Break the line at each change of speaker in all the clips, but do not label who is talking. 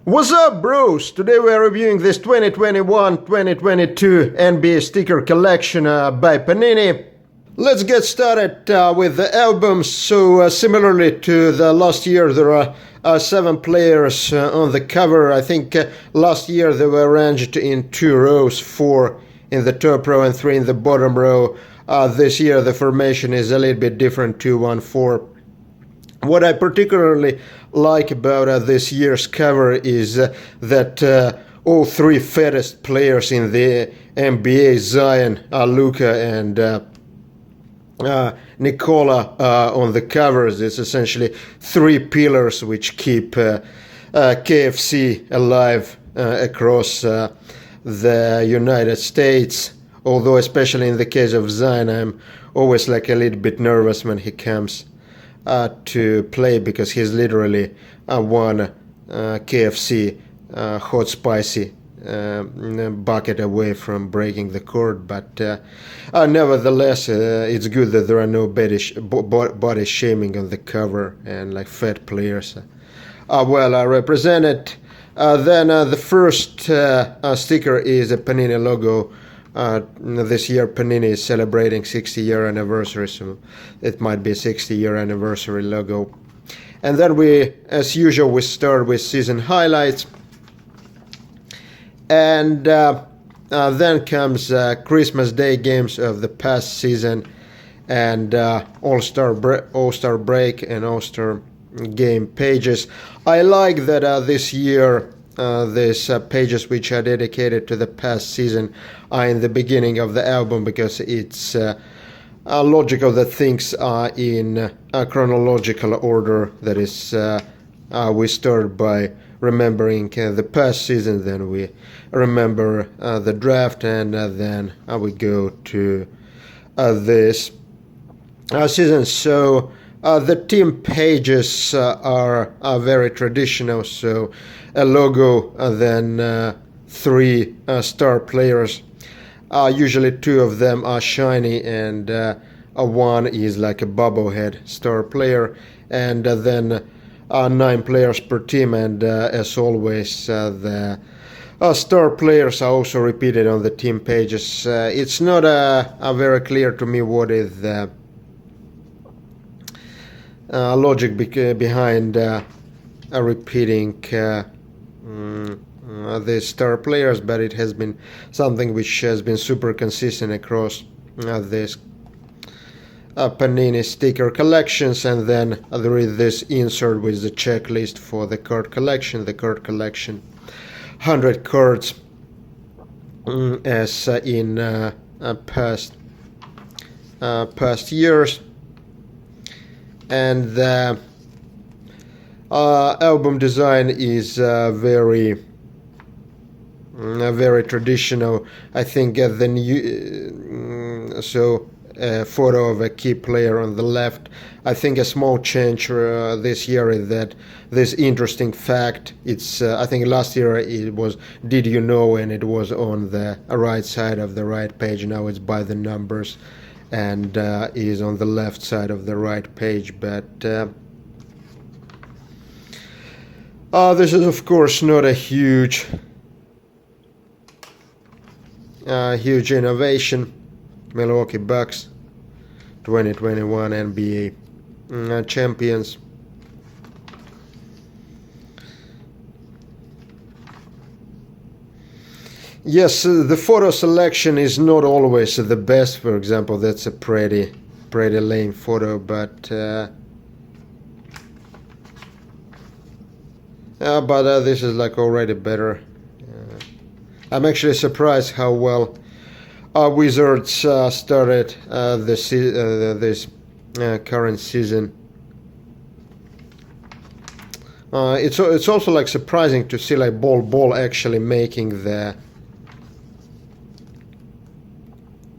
What's up, bros? Today we are reviewing this 2021-2022 NBA sticker collection by Panini. Let's get started with the albums. So similarly to the last year, there are 7 players on the cover. I think last year they were arranged in 2 rows, 4 in the top row and 3 in the bottom row. This year the formation is a little bit different, 2-1-4. What I particularly like about this year's cover is that all 3 fattest players in the NBA, Zion, Luka, and Nikola, on the covers. It's essentially 3 pillars which keep KFC alive across the United States. Although, especially in the case of Zion, I'm always like a little bit nervous when he comes to play, because he's literally one KFC hot spicy bucket away from breaking the court. But nevertheless, it's good that there are no body shaming on the cover and like fat players well represented. Then the first sticker is a Panini logo. This year Panini is celebrating 60-year anniversary, so it might be a 60-year anniversary logo. And then we, as usual, we start with season highlights, and then comes Christmas Day games of the past season, and All-Star break and All-Star game pages. I like that this year these pages which are dedicated to the past season are in the beginning of the album, because it's logical that things are in a chronological order. That is, we start by remembering the past season, then we remember the draft, and then we go to this season. So the team pages are very traditional, so a logo, then 3 star players. Usually 2 of them are shiny, and 1 is like a bobblehead star player, and then 9 players per team, and as always the star players are also repeated on the team pages. It's not very clear to me what is the logic behind repeating the star players, but it has been something which has been super consistent across this Panini sticker collections. And then there is this insert with the checklist for the card collection. The card collection, 100 cards, as in past years. And the album design is very traditional. I think the new a photo of a key player on the left. I think a small change this year is that this interesting fact. It's I think last year it was "Did you know?" and it was on the right side of the right page. Now it's by the numbers, and is on the left side of the right page. But this is of course not a huge innovation. Milwaukee Bucks, 2021 NBA champions. Yes, the photo selection is not always the best. For example, that's a pretty lame photo, but this is like already better. I'm actually surprised how well Wizards started this current season. It's also like surprising to see like Ball actually making the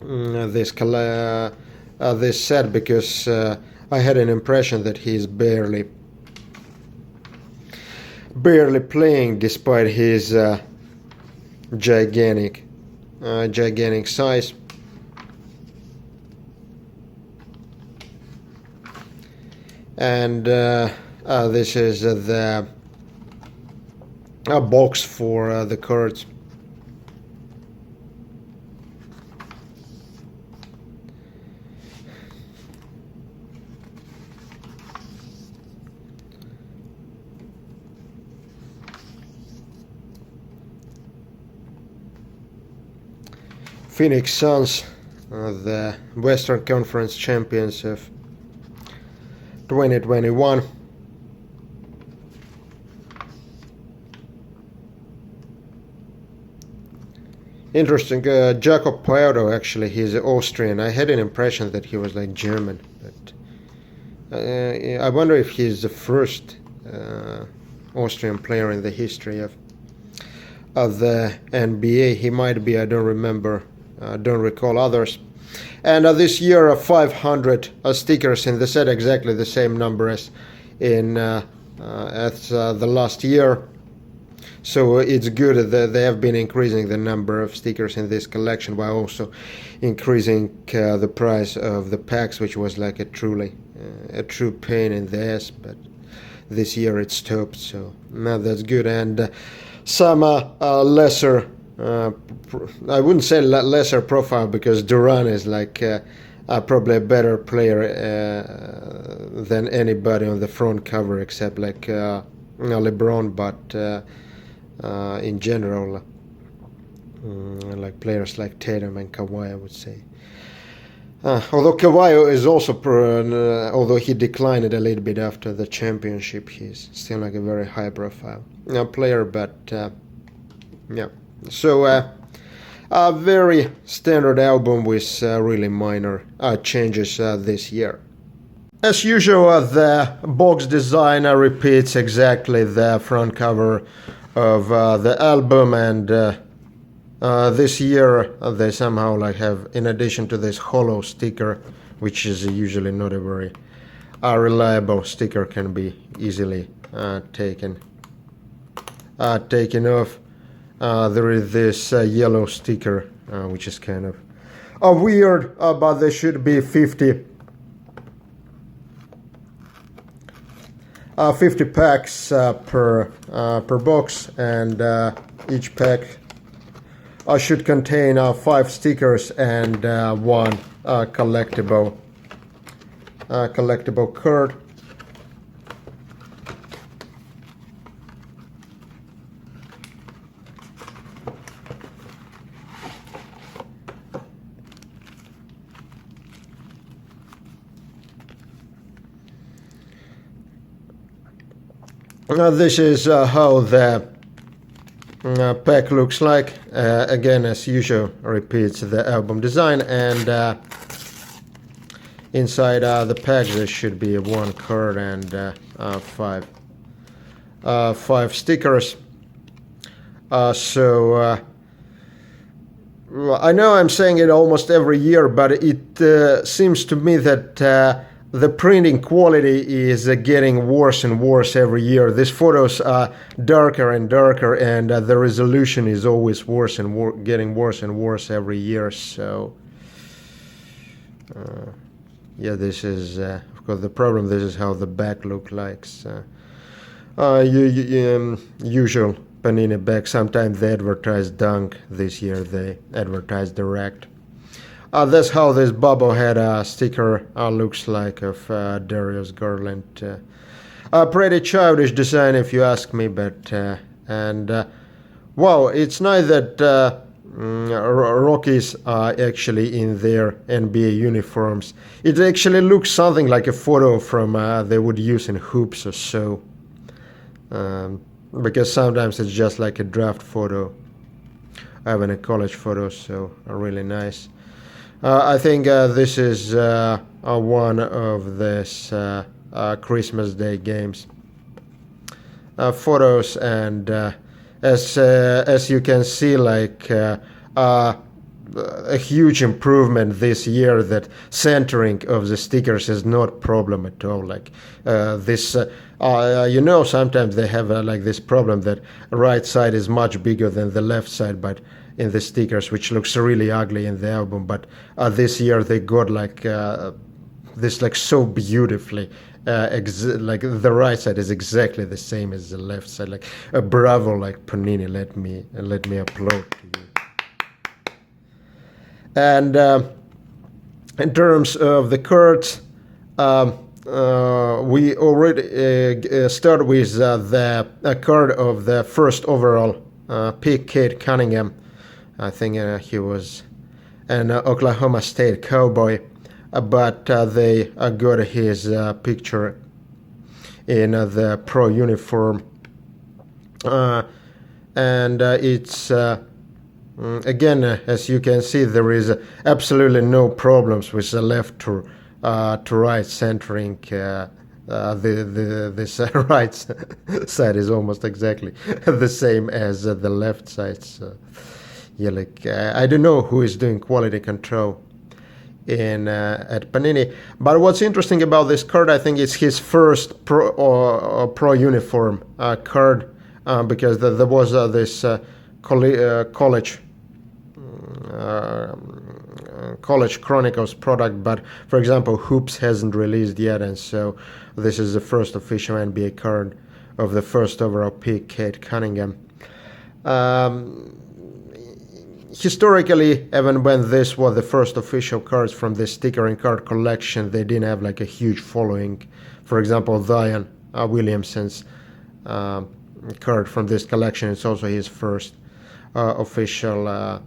this set, because I had an impression that he's barely playing despite his gigantic size. And this is the a box for the cards. Phoenix Suns, the Western Conference champions of 2021. Interesting. Jakob Poyado, actually, he's Austrian. I had an impression that he was like German, but I wonder if he's the first Austrian player in the history of the NBA. He might be. I don't remember. Don't recall others. And this year, 500 stickers in the set, exactly the same number as in the last year. So it's good that they have been increasing the number of stickers in this collection while also increasing the price of the packs, which was like a true pain in the ass. But this year it stopped, so now that's good. And some lesser, I wouldn't say lesser profile, because Duran is like probably a better player than anybody on the front cover except like LeBron, but in general, like players like Tatum and Kawhi, I would say. Although Kawhi is also, although he declined a little bit after the championship, he's still like a very high profile player, but yeah. So a very standard album with really minor changes this year. As usual, the box design repeats exactly the front cover of the album, and this year they somehow like have, in addition to this hollow sticker, which is usually not a very reliable sticker, can be easily taken off. There is this yellow sticker, which is kind of weird, but there should be 50 packs per box, and each pack should contain 5 stickers and one collectible card. This is how the pack looks like. Again, as usual, repeats the album design, and inside the pack there should be one card and 5 stickers. So I know I'm saying it almost every year, but it seems to me that the printing quality is getting worse and worse every year. These photos are darker and darker, and the resolution is always worse and getting worse and worse every year. So, yeah, this is, of course, the problem. This is how the back looks like. Usual Panini back. Sometimes they advertise Dunk. This year they advertise Direct. That's how this bobblehead sticker looks like of Darius Garland. Pretty childish design, if you ask me, but wow, it's nice that Rockies are actually in their NBA uniforms. It actually looks something like a photo from they would use in hoops or so, because sometimes it's just like a draft photo, even a college photo, so really nice. I think this is one of this Christmas Day games photos, and as you can see, like a huge improvement this year, that centering of the stickers is not a problem at all. Like this, sometimes they have like this problem that right side is much bigger than the left side, but in the stickers, which looks really ugly in the album. But this year they got like this like so beautifully like the right side is exactly the same as the left side. Like bravo, like Panini. Let me applaud to you. And in terms of the cards, we already start with the card of the first overall pick, Cade Cunningham. I think he was an Oklahoma State Cowboy, but they got his picture in the pro uniform, and it's again, as you can see, there is absolutely no problems with the left to right centering. This right side is almost exactly the same as the left side. So, yeah, like I don't know who is doing quality control in at Panini. But what's interesting about this card, I think, is his first pro uniform card, because there was this college Chronicles product, but for example, Hoops hasn't released yet, and so this is the first official NBA card of the first overall pick, Cade Cunningham. Historically, even when this was the first official cards from the sticker and card collection, they didn't have like a huge following. For example, Zion Williamson's card from this collection is also his first official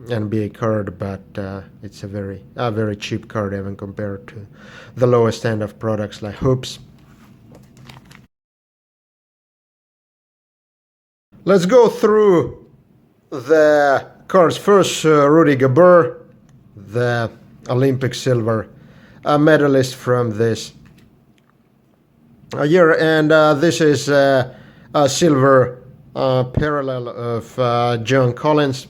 NBA card, but it's a very cheap card even compared to the lowest end of products like Hoops. Let's go through the cards first. Rudy Gobert, the Olympic silver medalist from this year, and this is a silver parallel of John Collins.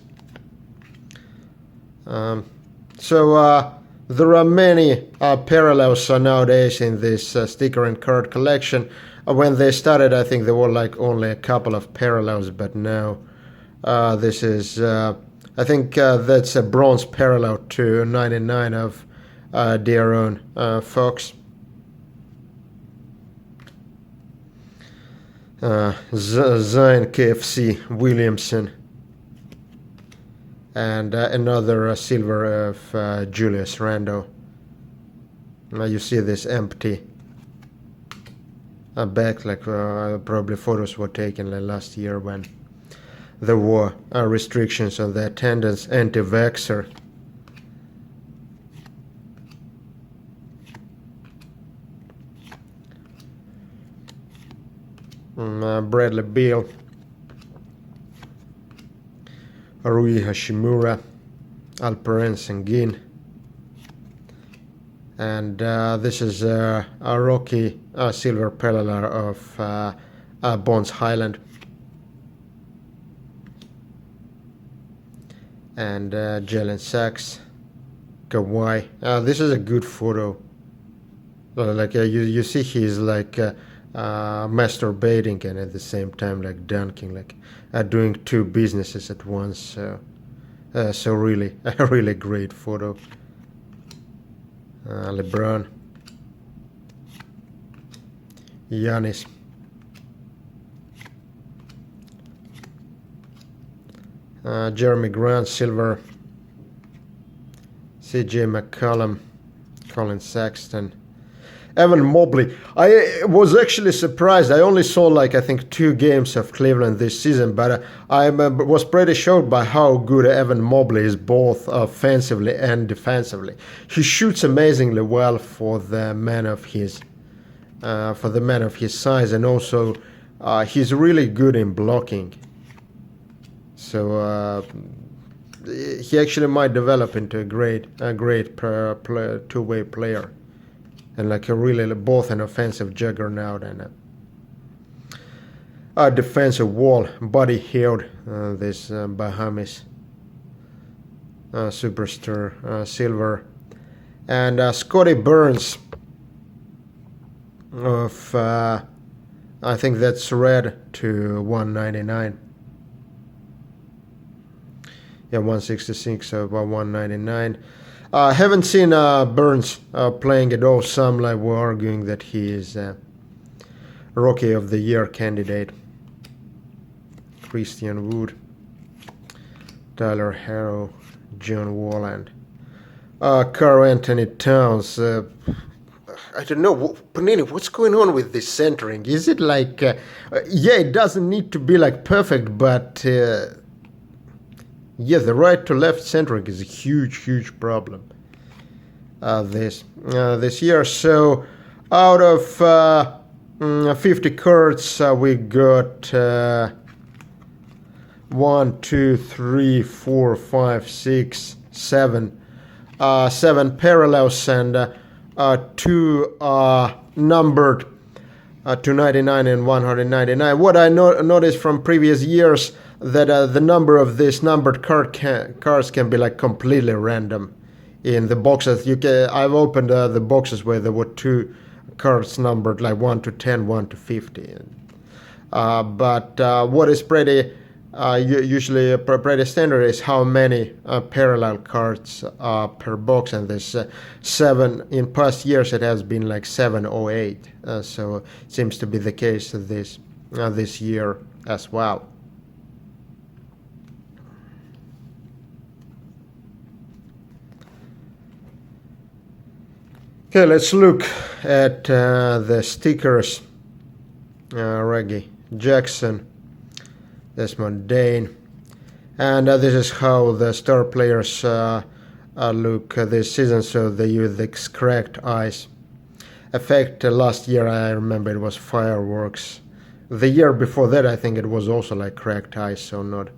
So there are many parallels nowadays in this sticker and card collection. When they started, I think there were like only a couple of parallels, but now this is, I think that's a bronze parallel to 99 of De'Aaron Fox. Zion KFC Williamson. And another silver of Julius Randle. Now you see this empty back, like probably photos were taken like last year when there were restrictions on the attendance. Anti-vaxxer. Bradley Beal. Rui Hashimura, Alperen Sengun, and this is a Rocky silver parallel of Bones Highland, and Jalen Sachs, Kawhi. This is a good photo. Like you see, he's like masturbating and at the same time like dunking, like doing two businesses at once. So really a really great photo. LeBron, Giannis, Jeremy Grant silver, CJ McCollum, Colin Sexton, Evan Mobley. I was actually surprised. I only saw like I think 2 games of Cleveland this season, but I was pretty shocked by how good Evan Mobley is, both offensively and defensively. He shoots amazingly well for the man of his size, and also he's really good in blocking. So he actually might develop into a great two-way player. And like a really both an offensive juggernaut and a defensive wall. Buddy Hield, this Bahamas superstar silver, and Scotty Burns of I think that's red to 199. Yeah, 166 of 199. Haven't seen Burns playing at all. Some were arguing that he is Rookie of the Year candidate. Christian Wood, Tyler Harrow, John Wall, and Karl Anthony Towns. I don't know, Panini, what's going on with this centering? Is it yeah, it doesn't need to be perfect, but yeah, the right to left centering is a huge problem this year. So out of 50 cards, we got 1, 2, 3, 4, 5, 6, 7 parallels, and 2 numbered 299 and 199. What I noticed from previous years that the number of these numbered cards can be completely random in the boxes. I've opened the boxes where there were 2 cards numbered 1 to 10, 1 to 50. But what is pretty usually pretty standard is how many parallel cards per box, and there's 7. In past years it has been 7 or 8, so it seems to be the case this year as well. Okay, let's look at the stickers. Reggie Jackson, Desmond Dane, and this is how the star players look this season. So they use the cracked ice effect. Last year I remember it was fireworks. The year before that I think it was also cracked ice, so not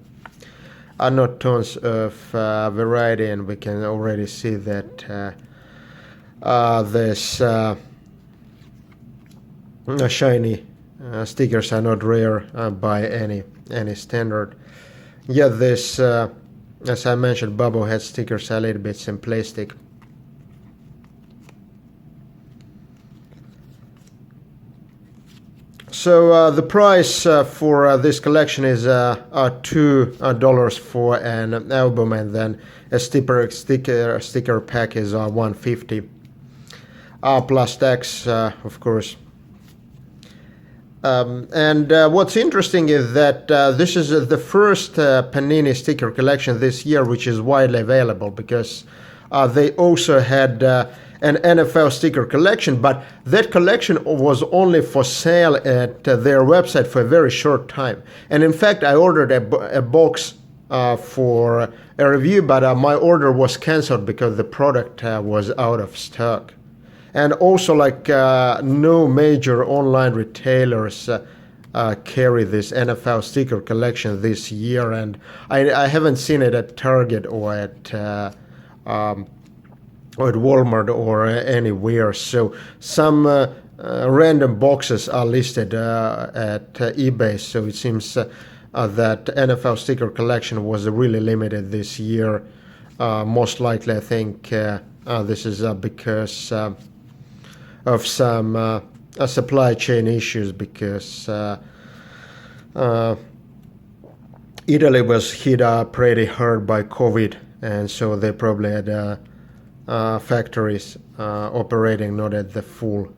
tons of variety, and we can already see that this shiny stickers are not rare by any standard. Yeah, this, as I mentioned, bobblehead stickers are a little bit simplistic. So the price for this collection is $2 for an album, and then a sticker pack is $150 plus tax, of course. And what's interesting is that this is the first Panini sticker collection this year which is widely available, because they also had an NFL sticker collection, but that collection was only for sale at their website for a very short time. And in fact, I ordered a box for a review, but my order was cancelled because the product was out of stock. And also, no major online retailers carry this NFL sticker collection this year, and I haven't seen it at Target or at Walmart or anywhere. So some random boxes are listed at eBay. So it seems that NFL sticker collection was really limited this year. Most likely, I think this is because of some supply chain issues, because Italy was hit pretty hard by COVID, and so they probably had factories operating not at the full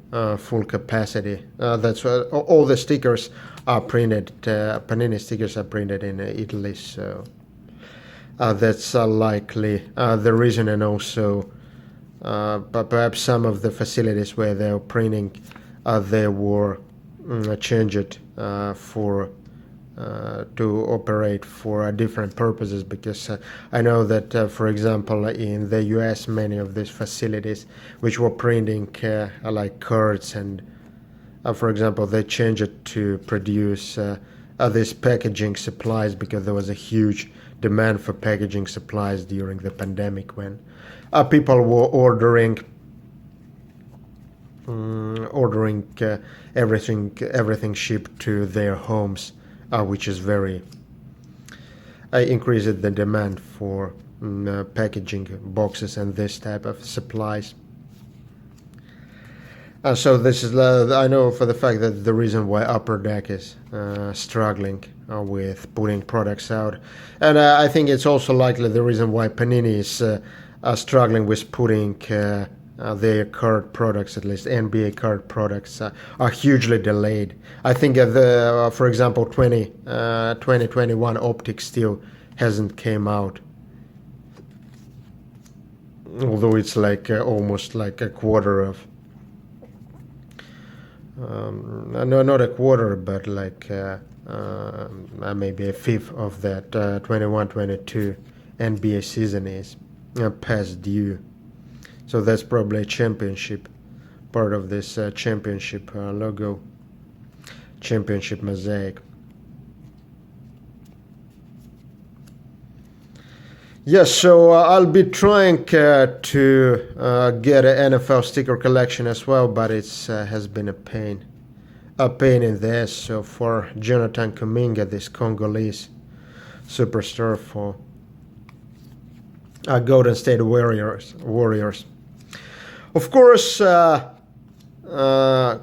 capacity. That's why all the stickers are printed. Panini stickers are printed in Italy, so that's likely the reason. And also, but perhaps some of the facilities where they were printing, they were changed for to operate for different purposes, because I know that, for example, in the US, many of these facilities which were printing cards, and for example, they changed it to produce these packaging supplies, because there was a huge demand for packaging supplies during the pandemic, when people were ordering everything shipped to their homes, which is very increased the demand for packaging boxes and this type of supplies. So this is, I know for the fact that the reason why Upper Deck is struggling with putting products out, and I think it's also likely the reason why Panini is struggling with putting their card products, at least NBA card products, are hugely delayed. I think for example, 2021 Optic still hasn't came out, although it's like almost like a quarter of. No, not a quarter, but like maybe a fifth of that 21-22 NBA season is past due. So that's probably a championship, part of this championship logo, championship mosaic. Yes, so I'll be trying to get an NFL sticker collection as well, but it has been a pain in the ass. So for Jonathan Kuminga, this Congolese superstar for Golden State Warriors. Of course,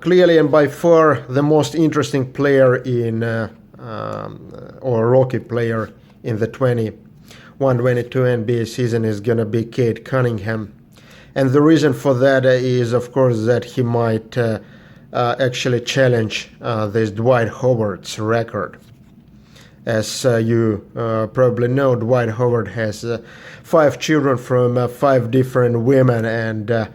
clearly and by far the most interesting player in or rookie player in the 21-22 NBA season is going to be Cade Cunningham. And the reason for that is, of course, that he might actually challenge this Dwight Howard's record. As you probably know, Dwight Howard has 5 children from 5 different women, and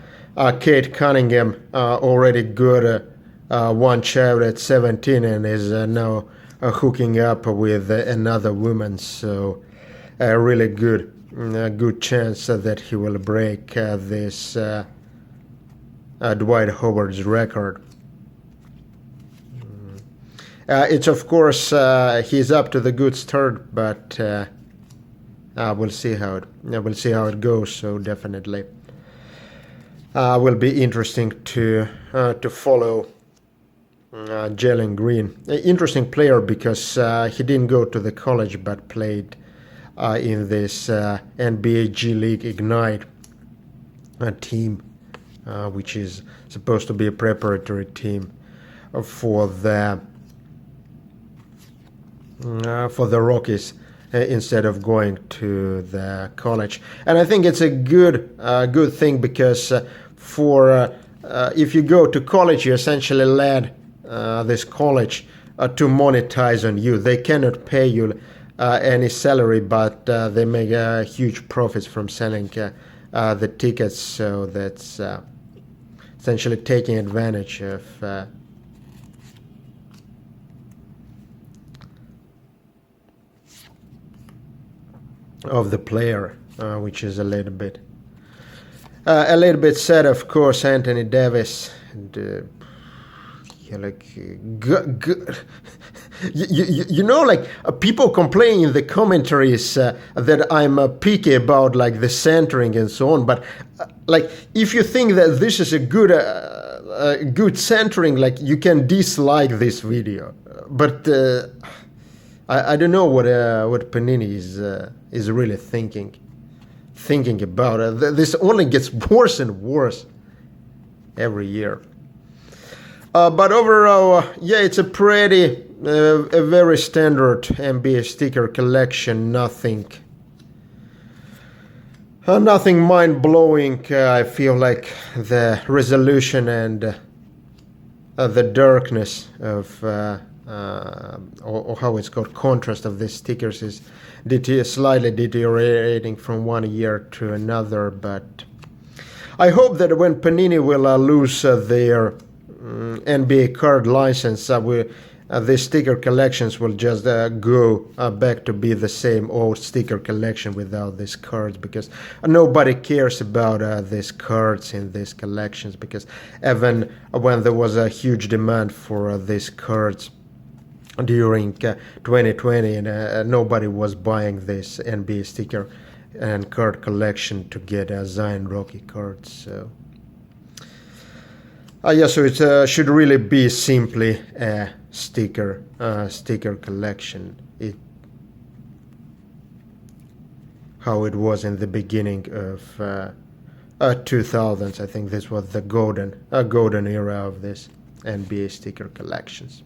Cade Cunningham already got one child at 17 and is now hooking up with another woman. So a really good chance that he will break this Dwight Howard's record. It's of course he's up to the good start, but we'll see how it goes. So definitely will be interesting to follow Jalen Green. Interesting player because he didn't go to the college but played in this NBA G League Ignite team, which is supposed to be a preparatory team for the Rockies instead of going to the college. And I think it's a good thing because if you go to college, you essentially led this college to monetize on you. They cannot pay you any salary, but they make huge profits from selling the tickets. So that's essentially taking advantage of the player, which is a little bit sad, of course. Anthony Davis, and, you know, like people complain in the commentaries that I'm picky about like the centering and so on, but like if you think that this is a good centering, like you can dislike this video, but I don't know what Panini is really thinking about. This only gets worse and worse every year. But overall, yeah, it's a very standard NBA sticker collection. Nothing mind-blowing. I feel like the resolution and the darkness of or how it's called, contrast of these stickers is slightly deteriorating from one year to another. But I hope that when Panini will lose their NBA card license, the sticker collections will just go back to be the same old sticker collection without these cards, because nobody cares about these cards in these collections, because even when there was a huge demand for these cards during 2020 and nobody was buying this NBA sticker and card collection to get Zion rookie cards. So so it should really be simply a sticker collection. How it was in the beginning of 2000s. I think this was the golden era of this NBA sticker collections.